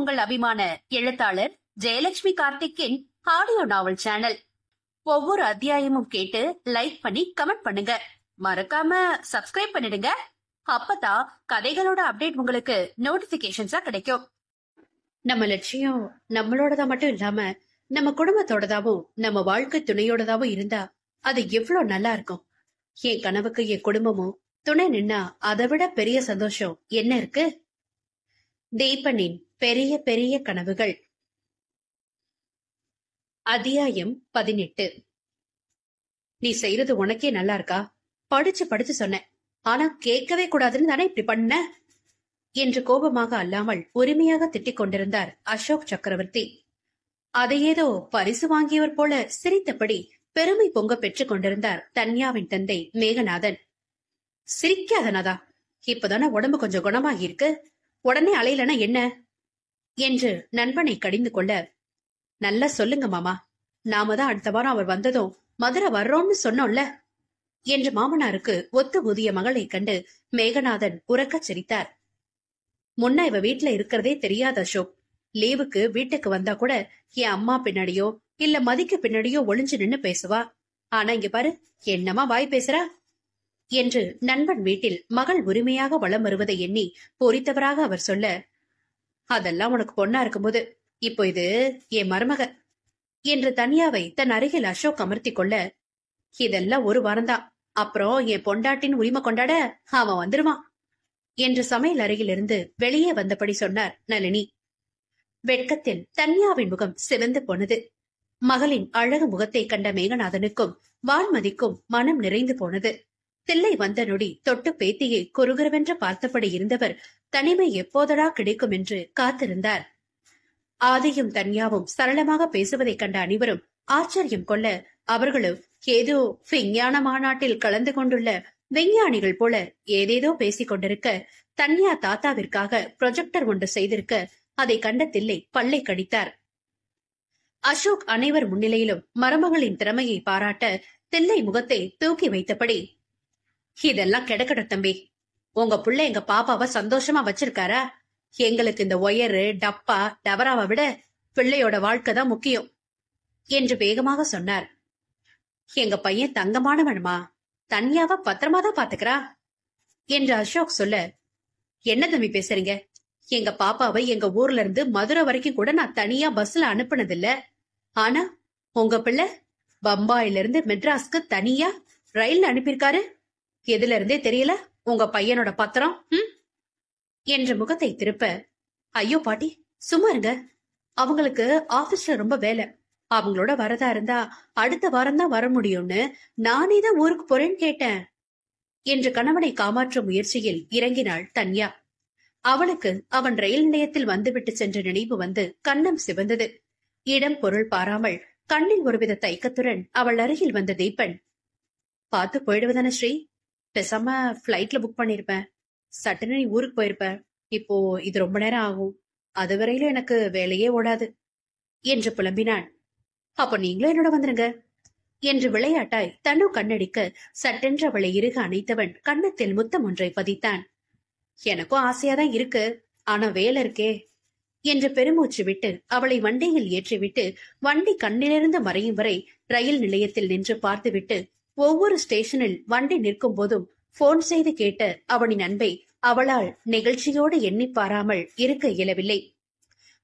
உங்கள் அபிமான எழுத்தாளர் ஜெயலட்சுமி கார்த்திக்கின் ஆடியோ நாவல் சேனல். ஒவ்வொரு அத்தியாயமும் கேட்டு லைக் பண்ணி கமெண்ட் பண்ணுங்க. மறக்காம சப்ஸ்கிரைப் பண்ணிடுங்க. அப்பதான் கதைகளோட அப்டேட் உங்களுக்கு நோட்டிபிகேஷன்ஸா கிடைக்கும். நம்ம லட்சியம் நம்மளோடதா மட்டும் இல்லாம நம்ம குடும்பத்தோடதாவும் நம்ம வாழ்க்கை துணையோடதாவும் இருந்தா அது எவ்வளவு நல்லா இருக்கும். என் கனவுக்கு என் குடும்பமும் துணை நின்னா அதை விட பெரிய சந்தோஷம் என்ன இருக்கு? தீபனின் பெரிய பெரிய கனவுகள். அத்தியாயம் 18. நீ செய்யறது உனக்கே நல்லா இருக்கா? படிச்சு படிச்சு சொன்ன, ஆனா கேட்கவே கூடாதுன்னு தானே இப்படி பண்ண என்று கோபமாக அல்லாமல் உரிமையாக திட்டிக் கொண்டிருந்தார் அசோக் சக்கரவர்த்தி. அதை ஏதோ பரிசு வாங்கியவர் போல சிரித்தபடி பெருமை பொங்க பெற்றுக் கொண்டிருந்தார் தன்யாவின் தந்தை மேகநாதன். சிரிக்காதனதா, இப்பதானே உடம்பு கொஞ்சம் குணமாகி இருக்கு, உடனே அலையிலனா என்ன என்று நண்பனை கடிந்து கொள்ள, நல்லா சொல்லுங்க மாமா, நாம தான் அடுத்த வாரம் அவர் வந்ததும் மதுரை வர்றோம்னு சொன்னோம்ல என்று மாமனாருக்கு ஒத்து ஊதிய மகளை கண்டு மேகநாதன் உரக்கச் சிரித்தார். முன்ன இவ வீட்டுல இருக்கிறதே தெரியாத அசோக். லீவுக்கு வீட்டுக்கு வந்தா கூட என் அம்மா பின்னாடியோ இல்ல மதிக்கு பின்னாடியோ ஒளிஞ்சு நின்னு பேசுவா. ஆனா இங்க பாரு, என்னமா வாய் பேசுறா என்று நண்பன் வீட்டில் மகள் உரிமையாக வலம் வருவதை எண்ணி பொறித்தவராக அவர் சொல்ல, அதெல்லாம் உனக்கு பொண்ணா இருக்கும்போது, இப்போ இது என் மருமக என்று தனியாவை தன் அருகில் அசோக் அமர்த்தி கொள்ள, இதெல்லாம் ஒரு வாரம்தான், அப்புறம் என் பொண்டாட்டின் உரிமை கொண்டாட அவன் வந்துருவான் என்று சமையல் அருகிலிருந்து வெளியே வந்தபடி சொன்னார் நளினி. வெட்கத்தில் தன்யாவின் முகம் சிவந்து போனது. மகளின் அழகு முகத்தை கண்ட மேகநாதனுக்கும் வான்மதிக்கும் மனம் நிறைந்து போனது. தில்லை வந்த நொடி தொட்டு பேத்தியை குறுகுறுவென்று பார்த்தபடி இருந்தவர் தனிமை எப்போதடா கிடைக்கும் என்று காத்திருந்தார். ஆதியும் தன்யாவும் சரளமாக பேசுவதைக் கண்ட அனைவரும் ஆச்சரியம் கொள்ள, அவர்களும் ஏதோ விஞ்ஞான மாநாட்டில் கலந்து கொண்டுள்ள விஞ்ஞானிகள் போல ஏதேதோ பேசிக் கொண்டிருக்க, தன்யா தாத்தாவிற்காக ப்ரொஜெக்டர் ஒன்று செய்திருக்க அதை கண்ட தில்லை பல்லை கடித்தார். அசோக் அனைவர் முன்னிலையிலும் மருமகளின் திறமையை பாராட்ட தில்லை முகத்தை தூக்கி வைத்தபடி, இதெல்லாம் கிடக்கட்டும் தம்பி, உங்க புள்ள எங்க பாப்பாவை சந்தோஷமா வச்சிருக்காரா? எங்களுக்கு இந்த ஒயரு டப்பா டவராவை விட பிள்ளையோட வாழ்க்கைதான் முக்கியம் என்று வேகமாக சொன்னார். எங்க பையன் தங்கமானவனுமா, தன்யாவ பத்திரமாதான் பாத்துக்கிறா என்று அசோக் சொல்ல, என்ன தம்பி பேசுறீங்க? எங்க பாப்பாவை எங்க ஊர்ல இருந்து மதுரை வரைக்கும் கூட நான் தனியா பஸ்ல அனுப்புனதில்ல. ஆனா உங்க பிள்ளை பம்பாயில இருந்து மெட்ராஸ்க்கு தனியா ரயில்ல அனுப்பியிருக்காரு. எதுல இருந்தே தெரியல உங்க பையனோட பத்திரம் என்ற முகத்தை திருப்ப, ஐயோ பாட்டி சும்மா இருங்க, அவங்களுக்கு ஆபீஸ்ல ரொம்ப வேலை, அவங்களோட வரதா இருந்தா அடுத்த வாரம் தான் வர முடியும்னு நானே தான் ஊருக்கு போறேன்னு கேட்டேன் என்று கணவனை காமாற்றும் முயற்சியில் இறங்கினாள் தன்யா. அவளுக்கு அவன் ரயில் நிலையத்தில் வந்துவிட்டு சென்ற நினைவு வந்து கன்னம் சிவந்தது. இடம் பொருள் பாராமல் கண்ணில் ஒருவித தயக்கத்துடன் அவள் அருகில் வந்த தீபன், பார்த்து போயிடுவதான ஸ்ரீ, பேசாம பிளைட்ல புக் பண்ணிருப்பேன், சட்டுன்னு நீ ஊருக்கு போயிருப்ப, இப்போ இது ரொம்ப நேரம் ஆகும், அது வரையிலும் எனக்கு வேலையே ஓடாது என்று புலம்பினான். அப்போ நீங்களும் என்னோட வந்துருங்க என்று விளையாட்டாய் தனு கண்ணடிக்க சட்டென்று அவளை இறுக அணைத்தவன் கன்னத்தில் முத்தம் ஒன்றை பதித்தான். எனக்கும் ஆசையாதான் இருக்கு, ஆனா வேலை இருக்கே என்று பெருமூச்சு விட்டு அவளை வண்டியில் ஏற்றிவிட்டு வண்டி கண்ணிலிருந்து மறையும் வரை ரயில் நிலையத்தில் நின்று பார்த்துவிட்டு ஒவ்வொரு ஸ்டேஷனில் வண்டி நிற்கும் போதும் போன் செய்து கேட்ட அவனின் அன்பை அவளால் நெகிழ்ச்சியோடு எண்ணி பாராமல் இருக்க இயலவில்லை.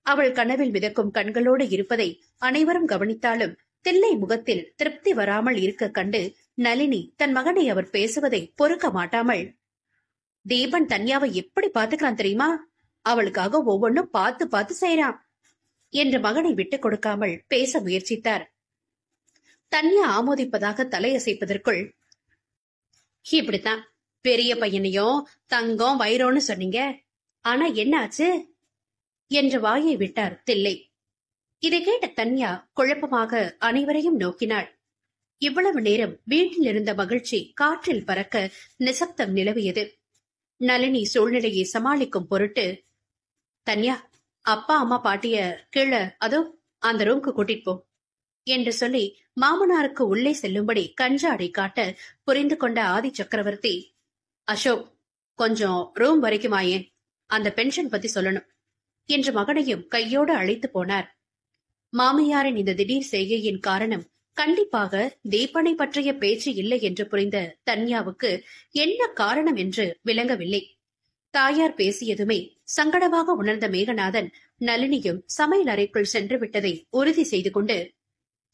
அவள் கனவில் மிதக்கும் கண்களோடு இருப்பதை அனைவரும் கவனித்தாலும் தில்லை முகத்தில் திருப்தி வராமல் இருக்க கண்டு நளினி தன் மகனை அவர் பேசுவதை பொறுக்க மாட்டாமல், தீபன் தன்யாவை எப்படி பாத்துக்கிறான் தெரியுமா, அவளுக்காக ஒவ்வொன்னும் பார்த்து பார்த்து செய்யறான் என்று மகனை விட்டுக் கொடுக்காமல் பேச முயற்சித்தார். தன்யா ஆமோதிப்பதாக தலையசைப்பதற்குள், இப்படித்தான் பெரிய பையனையும் தங்கம் வைரோன்னு சொன்னீங்க, ஆனா என்ன ஆச்சு என்று வாயை விட்டார் தில்லை. இதை கேட்ட தன்யா குழப்பமாக அனைவரையும் நோக்கினாள். இவ்வளவு நேரம் வீட்டில் இருந்த மகிழ்ச்சி காற்றில் பறக்க நிசப்தம் நிலவியது. நளினி சூழ்நிலையை சமாளிக்கும் பொருட்டு, தன்யா, அப்பா அம்மா பாட்டிய கீழே அதோ அந்த ரூம்க்கு கூட்டிட்டு போ என்று சொல்லி மாமனாருக்கு உள்ளே செல்லும்படி கஞ்சாடை காட்ட புரிந்து கொண்ட ஆதி சக்கரவர்த்தி, அசோக் கொஞ்சம் ரூம் வரைக்கும் ஆயேன், அந்த பென்ஷன் பத்தி சொல்லணும் என்று மகனையும் கையோடு அழைத்து போனார். மாமியாரின் இந்த திடீர் செய்கையின் காரணம் கண்டிப்பாக தீபனை பற்றிய பேச்சு இல்லை என்று புரிந்த தன்யாவுக்கு என்ன காரணம் என்று விளங்கவில்லை. தாயார் பேசியதுமே சங்கடமாக உணர்ந்த மேகநாதன் நளினியும் சமையல் அறைக்குள் சென்று விட்டதை உறுதி செய்து கொண்டு,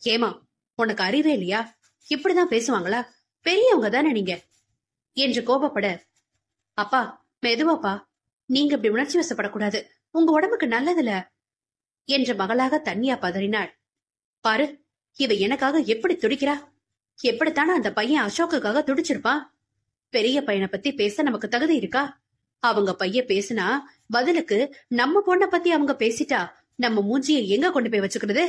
ஏமா, உனக்கு அறிவே இல்லையா? இப்படிதான் பேசுவாங்களா? பெரியவங்க தானே நீங்க என்று கோபப்பட, அப்பா மெதுவாப்பா, நீங்க இப்படி உணர்ச்சி வசப்படக்கூடாது, உங்க உடம்புக்கு நல்லதில்ல என்ற மகளாக தன்யா பதறினாள். பாரு, இவ எனக்காக எப்படி துடிக்கிறா! எப்படித்தானே அந்த பையன் அசோக்குக்காக துடிச்சிருப்பான்? பெரிய பையனை பத்தி பேச நமக்கு தகுதி இருக்கா? அவங்க பையன் பேசினா பதிலுக்கு நம்ம பொண்ணை பத்தி அவங்க பேசிட்டா நம்ம மூஞ்சியை எங்க கொண்டு போய் வச்சுக்கிறது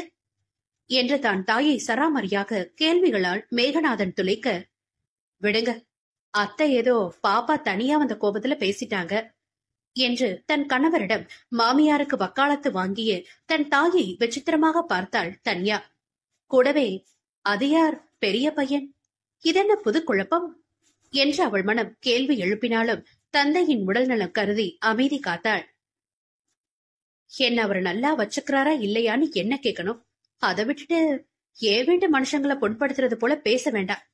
என்று தான் தாயை சராமரியாக கேள்விகளால் மேகநாதன் துளைக்க, விடுங்க, அத்தை ஏதோ பாப்பா தனியா வந்த கோபத்துல பேசிட்டாங்க என்று தன் கணவரிடம் மாமியாருக்கு வக்காலத்து வாங்கிய தன் தாயை விசித்திரமாக பார்த்தாள் தன்யா. கூடவே, அது யார் பெரிய பையன்? இதென்ன புது குழப்பம் என்று அவள் மனம் கேள்வி எழுப்பினாலும் தந்தையின் உடல் நலம் கருதி அமைதி காத்தாள். என்ன அவர் நல்லா வச்சுக்கிறாரா இல்லையான்னு என்ன கேட்கணும்? அதை விட்டுட்டு ஏன் வீட்டு மனுஷங்களை புண்படுத்துறது போல பேச வேண்டாம்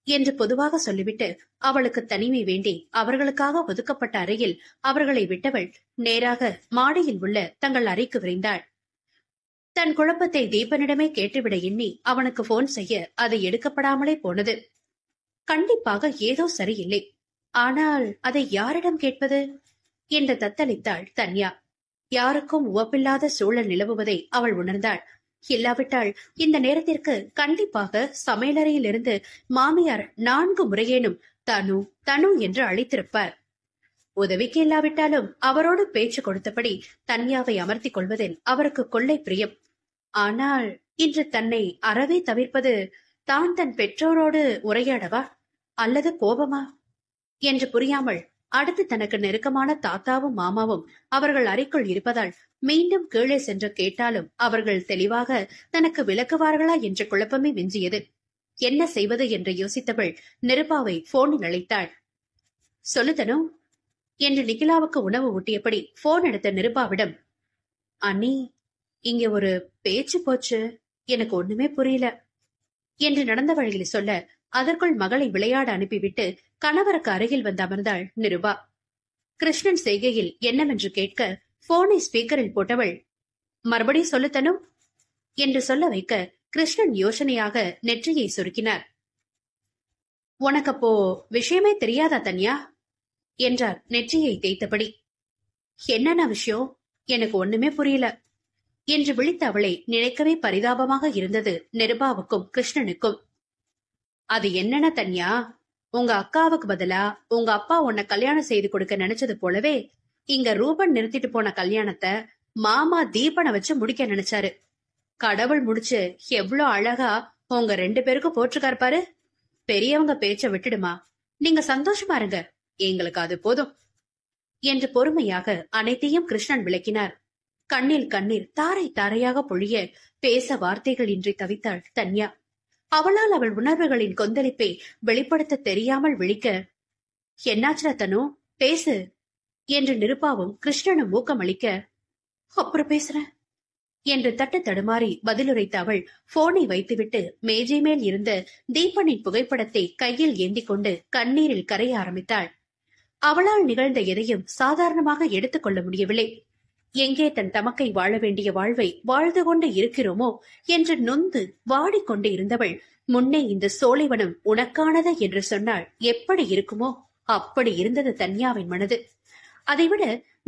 என்று பொதுவாக சொல்லிவிட்டு அவளுக்கு தனிமை வேண்டி அவர்களுக்காக ஒதுக்கப்பட்ட அறையில் அவர்களை விட்டவள் நேராக மாடியில் உள்ள தங்கள் அறைக்கு விரைந்தாள். தன் குழப்பத்தை தீபனிடமே கேட்டுவிட எண்ணி அவனுக்கு போன் செய்ய அது எடுக்கப்படாமலே போனது. கண்டிப்பாக ஏதோ சரியில்லை. ஆனால் அதை யாரிடம் கேட்பது என்று தத்தளித்தாள் தன்யா. யாருக்கும் உவப்பில்லாத சூழல் நிலவுவதை அவள் உணர்ந்தாள். இல்லாவிட்டால் இந்த நேரத்திற்கு கண்டிப்பாக சமையலறையில் இருந்து மாமியார் 4 முறையேனும் தனு தனு என்று அழைத்திருப்பார். உதவிக்கு இல்லாவிட்டாலும் அவரோடு பேச்சு கொடுத்தபடி தன்யாவை அமர்த்திக் கொள்வதில் அவருக்கு கொள்ளை பிரியம். ஆனால் இன்று தன்னை அறவே தவிர்ப்பது தான் தன் பெற்றோரோடு உரையாடவா அல்லது கோபமா என்று புரியாமல் அடுத்து தனக்கு நெருக்கமான தாத்தாவும் மாமாவும் அவர்கள் அறைக்குள் இருப்பதால் மீண்டும் கீழே சென்று கேட்டாலும் அவர்கள் தெளிவாக தனக்கு விளக்குவார்களா என்ற குழப்பமே மிஞ்சியது. என்ன செய்வது என்று யோசித்தவள் நிருபாவை போனில் அழைத்தாள். சொல்லுதனு என்று நிகிலாவுக்கு உணவு ஊட்டியபடி போன் எடுத்த நிருபாவிடம், அண்ணி, இங்க ஒரு பேச்சு போச்சு, எனக்கு ஒண்ணுமே புரியல என்று நடந்த வழியில் சொல்ல அதற்குள் மகளை விளையாட அனுப்பிவிட்டு கணவருக்கு அருகில் வந்து அமர்ந்தாள் நிருபா. கிருஷ்ணன் செய்கையில் என்னவென்று கேட்க போனை ஸ்பீக்கரில் போட்டவள், மறுபடியும் சொல்லுத்தனும் என்று சொல்ல வைக்க கிருஷ்ணன் யோசனையாக நெற்றியை சுருக்கினார். உனக்கப்போ விஷயமே தெரியாதா தன்யா என்றார் நெற்றியை தேய்த்தபடி. என்னென்ன விஷயம்? எனக்கு ஒண்ணுமே புரியல என்று விழித்த அவளை நினைக்கவே பரிதாபமாக இருந்தது நிருபாவுக்கும் கிருஷ்ணனுக்கும். அது என்னென்ன தன்யா, உங்க அக்காவுக்கு பதிலா உங்க அப்பா உன்னை கல்யாணம் செய்து கொடுக்க நினைச்சது போலவே இங்க ரூபன் நிறுத்திட்டு போன கல்யாணத்தை மாமா தீபனை வச்சு முடிக்க நினைச்சாரு. கடவுள் முடிச்சு எவ்வளவு அழகா உங்க 2 பேருக்கும் போற்றுக்காரு பாரு. பெரியவங்க பேச்ச விட்டுடுமா, நீங்க சந்தோஷமா இருங்க, எங்களுக்கு அது போதும் என்று பொறுமையாக அனைத்தையும் கிருஷ்ணன் விளக்கினார். கண்ணில் கண்ணீர் தாரை தாரையாக பொழிய பேச வார்த்தைகள் இன்றி தவித்தாள் தன்யா. அவளால் அவள் உணர்வுகளின் கொந்தளிப்பை வெளிப்படுத்த தெரியாமல் விழிக்க, என்னாச்சுடா தனு, பேசு என்று நிருபாவும் கிருஷ்ணனும் ஊக்கமளிக்க, அப்புறம் பேசுறேன் என்று தட்டு தடுமாறி பதிலுரைத்த அவள் போனை வைத்துவிட்டு மேஜை மேல் இருந்த தீபனின் புகைப்படத்தை கையில் ஏந்தி கொண்டு கண்ணீரில் கரைய ஆரம்பித்தாள். அவளால் நிகழ்ந்த எதையும் சாதாரணமாக எடுத்துக் கொள்ள முடியவில்லை. எங்கே தன் தமக்கை வாழ வேண்டிய வாழ்வை வாழ்ந்து கொண்டு இருக்கிறோமோ என்று நொந்து வாடிக்கொண்டு இருந்தவள் முன்னே இந்த சோலைவனம் உனக்கானது என்று சொன்னால் எப்படி இருக்குமோ அப்படி இருந்தது தன்யாவின் மனது. அதைவிட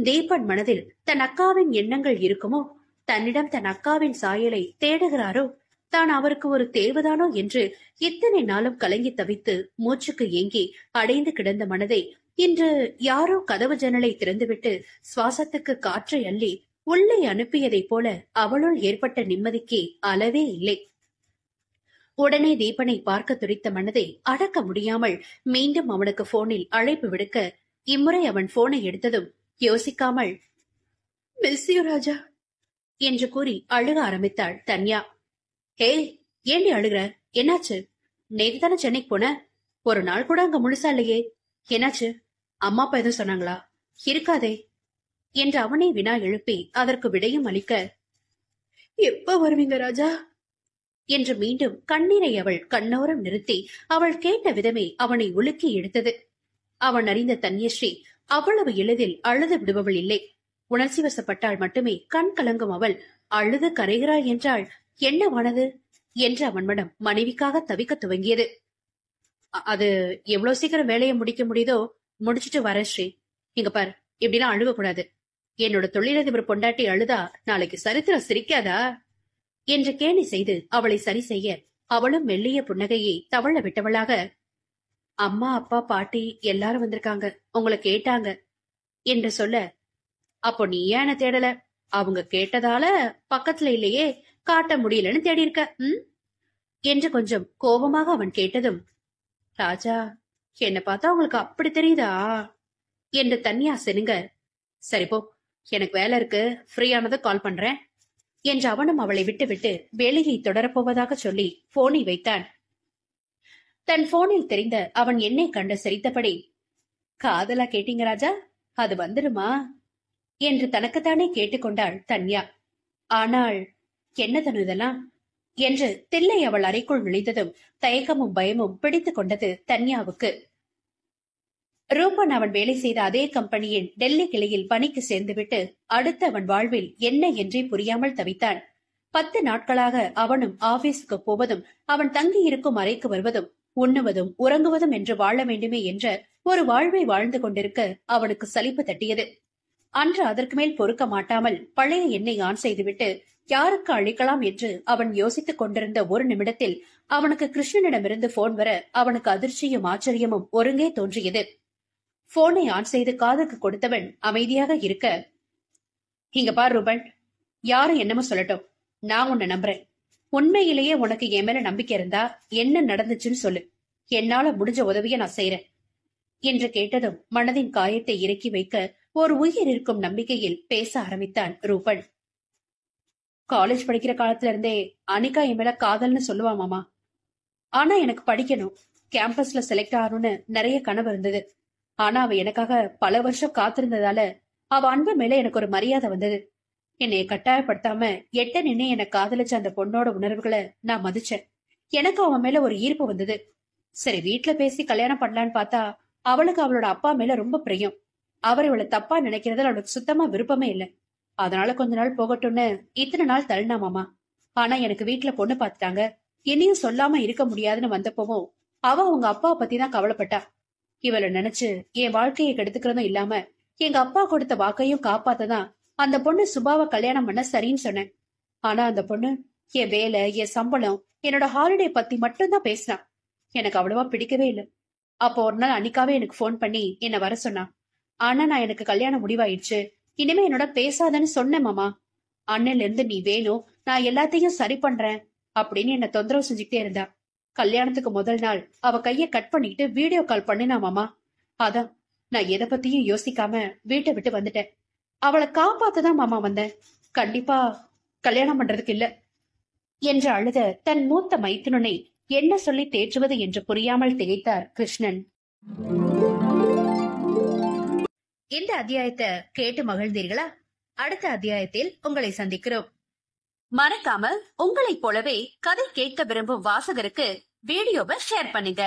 தீபன் மனதில் தன் அக்காவின் எண்ணங்கள் இருக்குமோ, தன்னிடம் தன் அக்காவின் சாயலை தேடுகிறாரோ, தான் அவருக்கு ஒரு தேவதானோ என்று இத்தனை நாளும் கலங்கி தவித்து மூச்சுக்கு ஏங்கி அடைந்து கிடந்த மனதை இன்று யாரோ கதவு ஜன்னலை திறந்துவிட்டு சுவாசத்துக்கு காற்றை அள்ளி உள்ளே அனுப்பியதைப் போல அவளுள் ஏற்பட்ட நிம்மதிக்கு அளவே இல்லை. உடனே தீபனை பார்க்க துடித்த மனதை அடக்க முடியாமல் மீண்டும் அவனுக்கு போனில் அழைப்பு விடுக்க, இம்முறை அவன் போனை எடுத்ததும் யோசிக்காமல் மிஸ் யூ ராஜா என்று கூறி அழுக ஆரம்பித்தாள் தன்யா. ஹே, ஏண்டி அழுகிற? என்னாச்சு? நேத்து தானே சென்னைக்கு போன, ஒரு நாள் கூட அங்க முழுசா இல்லையே, என்னாச்சு? அம்மா அப்பா எதுவும் சொன்னாங்களா? இருக்காதே என்று அவனே வினா எழுப்பி அதற்கு விடையும் அளிக்க, எப்ப வருவீங்க ராஜா என்று மீண்டும் கண்ணீரை அவள் கண்ணோரம் நிறுத்தி அவள் கேட்ட விதமே அவனை உலுக்கி எடுத்தது. அவன் அறிந்த தன்யஸ்ரீ அவ்வளவு எளிதில் அழுது விடுபவள் இல்லை. உணர்ச்சி வசப்பட்டால் மட்டுமே கண் கலங்கும் அவள் அழுது கரைகிறாள் என்றால் என்னவானது என்று அவன் மனம் மனைவிக்காக தவிக்க துவங்கியது. அது எவ்வளவு சீக்கிரம் வேலையை முடிக்க முடியுதோ முடிச்சிட்டு வர ஸ்ரீ. இங்க பாரு, இப்படிலாம் அழுக கூடாது. என்னோட தொழிலதிபர் பொண்டாட்டி அழுதா நாளைக்கு சரித்திரம் சிரிக்காதா என்று கேலி செய்து அவளை சரி செய்ய அவளும் மெல்லிய புன்னகையை தவழ விட்டவளாக, அம்மா அப்பா பாட்டி எல்லாரும் வந்திருக்காங்க, உங்களை கேட்டாங்க என்று சொல்ல, அப்போ நீ ஏன தேடல? அவங்க கேட்டதால பக்கத்துல இல்லையே, காட்ட முடியலன்னு தேடி இருக்க என்று கொஞ்சம் கோபமாக அவன் கேட்டதும், ராஜா என்ன பார்த்தா உங்களுக்கு அப்படி தெரியுதா என்று தன்யா செனுங்க, சரிப்போ எனக்கு வேலை இருக்கு, ஃப்ரீயானதை கால் பண்றேன் என்று அவனும் அவளை விட்டுவிட்டு வேலையை தொடரப்போவதாக சொல்லி போனை வைத்தான். தன் போனில் தெரிந்த அவன் என்னை கண்டு சிரித்தபடி, காதலா கேட்டீங்க ராஜா, அது வந்துடுமா என்று தனக்குத்தானே கேட்டுக்கொண்டாள் தன்யா. ஆனால் என்ன தனு இதெல்லாம் என்று தில்லை அவள் அறைக்குள் நுழைந்ததும் தயக்கமும் பயமும் பிடித்துக் கொண்டது தன்யாவுக்கு. ரூபன் அவன் வேலை செய்த அதே கம்பெனியின் டெல்லி கிளையில் பணிக்கு சேர்ந்துவிட்டு அடுத்து அவன் வாழ்வில் என்ன என்றே புரியாமல் தவித்தான். 10 நாட்களாக அவனும் ஆபீஸுக்கு போவதும் அவன் தங்கி இருக்கும் அறைக்கு வருவதும் உண்ணுவதும் உறங்குவதும் என்று வாழ வேண்டுமே என்ற ஒரு வாழ்வை வாழ்ந்து கொண்டிருக்க அவனுக்கு சலிப்பு தட்டியது. அன்று அதற்கு மேல் பொறுக்க மாட்டாமல் பழைய எண்ணை ஆன் செய்துவிட்டு யாருக்கு அழைக்கலாம் என்று அவன் யோசித்துக் கொண்டிருந்த ஒரு நிமிடத்தில் அவனுக்கு கிருஷ்ணனிடமிருந்து போன் வர அவனுக்கு அதிர்ச்சியும் ஆச்சரியமும் ஒருங்கே தோன்றியது. போனை ஆன் செய்து காதுக்கு கொடுத்தவன் அமைதியாக இருக்க, இங்க பார் ரூபன், யாரும் என்னமோ சொல்லட்டும், நான் உன்னை நம்புறேன். உண்மையிலேயே உனக்கு என் மேல நம்பிக்கை இருந்தா என்ன நடந்துச்சுன்னு சொல்லு, என்னால முடிஞ்ச உதவிய நான் செய்யறேன் என்று கேட்டதும் மனதின் காயத்தை இறக்கி வைக்க ஒரு உயிர் இருக்கும் நம்பிக்கையில் பேச ஆரம்பித்தான் ரூபன். காலேஜ் படிக்கிற காலத்துல இருந்தே அனிகா என் மேல காதல்னு சொல்லுவா மாமா. ஆனா எனக்கு படிக்கணும், கேம்பஸ்ல செலக்ட் ஆகணும்னு நிறைய கனவு இருந்தது. ஆனா அவ எனக்காக பல வருஷம் காத்திருந்ததால அவ அன்பு மேல எனக்கு ஒரு மரியாதை வந்தது. என்னைய கட்டாயப்படுத்தாம எட்ட நின்று என்னை காதலிச்ச அந்த பொண்ணோட உணர்வுகளை நான் மதிச்சேன். எனக்கு அவன் மேல ஒரு ஈர்ப்பு வந்தது. சரி, வீட்டுல பேசி கல்யாணம் பண்ணலான்னு பார்த்தா அவளுக்கு அவளோட அப்பா மேல ரொம்ப பிரியம். அவர் இவளை தப்பா நினைக்கிறதுல அவளுக்கு சுத்தமா விருப்பமே இல்லை. அதனால கொஞ்ச நாள் போகட்டும்னு இத்தனை நாள் தள்ளினா மாமா. ஆனா எனக்கு வீட்டுல பொண்ணு பாத்துட்டாங்க, இனியும் சொல்லாம இருக்க முடியாதுன்னு வந்தப்பவும் அவ அவங்க அப்பாவை பத்தி தான் கவலைப்பட்டா. இவளை நினைச்சு என் வாழ்க்கையை கெடுத்துக்கிறதும் இல்லாம எங்க அப்பா கொடுத்த வாக்கையும் காப்பாத்ததான் அந்த பொண்ணு சுபாவை கல்யாணம் பண்ண சரின்னு சொன்னேன். ஆனா அந்த பொண்ணு என் வேலை, என் சம்பளம், என்னோட ஹாலிடே பத்தி மட்டும்தான் பேசினான். எனக்கு அவ்வளவா பிடிக்கவே இல்லை. அப்போ ஒரு நாள் அன்னிக்காவே எனக்கு போன் பண்ணி என்ன வர சொன்னான். ஆனா நான் எனக்கு கல்யாணம் முடிவாயிடுச்சு, இனிமே என்னோட பேசாதன்னு சொன்னேன் மாமா. அண்ணன்ல இருந்து நீ வேணும், நான் எல்லாத்தையும் சரி பண்றேன் அப்படின்னு என்ன தொந்தரவு செஞ்சுக்கிட்டே இருந்தா. கல்யாணத்துக்கு முதல் நாள் அவ கைய கட் பண்ணிட்டு வீடியோ கால் பண்ணினா மாமா. அதான் நான் எதை பத்தியும் யோசிக்காம வீட்டை விட்டு வந்துட்டேன். அவளை காப்பாத்ததான் மாமா வந்தேன், கண்டிப்பா கல்யாணம் பண்றதுக்கு இல்ல என்று அழுத தன் மூத்த மைத்துனனை என்ன சொல்லி தேற்றுவது என்று புரியாமல் திகைத்தார் கிருஷ்ணன். இந்த அத்தியாயத்தை கேட்டு மகிழ்ந்தீர்களா? அடுத்த அத்தியாயத்தில் உங்களை சந்திக்கிறோம். மறக்காம உங்களைப் போலவே கதை கேட்க விரும்பும் வாசகருக்கு வீடியோவை ஷேர் பண்ணுங்க.